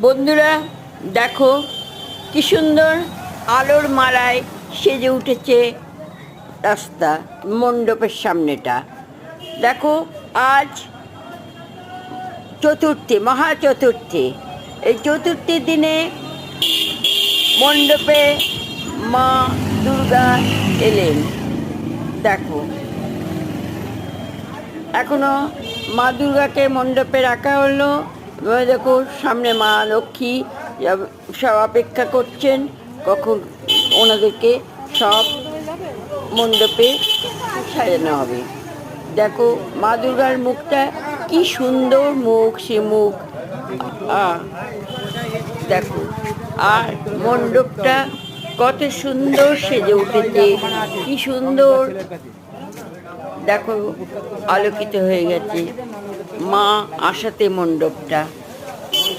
বন্ধুরা দেখো কি সুন্দর আলোর মালায় সেজে উঠেছে রাস্তা, মণ্ডপের সামনেটা। দেখো আজ চতুর্থী, মহা চতুর্থী। এই চতুর্থীর দিনে মণ্ডপে মা দুর্গা এলেন। দেখো এখনো মা দুর্গাকে মণ্ডপে রাখা হলো। এবার দেখো সামনে মা লক্ষ্মী সব অপেক্ষা করছেন কখন ওনাদেরকে সব মণ্ডপে সাজানো হবে। দেখো মা দুর্গার মুখটা কি সুন্দর মুখ, সে মুখ দেখো। আর মণ্ডপটা কত সুন্দর সেজে উঠেছে, কি সুন্দর দেখো আলোকিত হয়ে গেছে মা আসাতে মণ্ডপটা।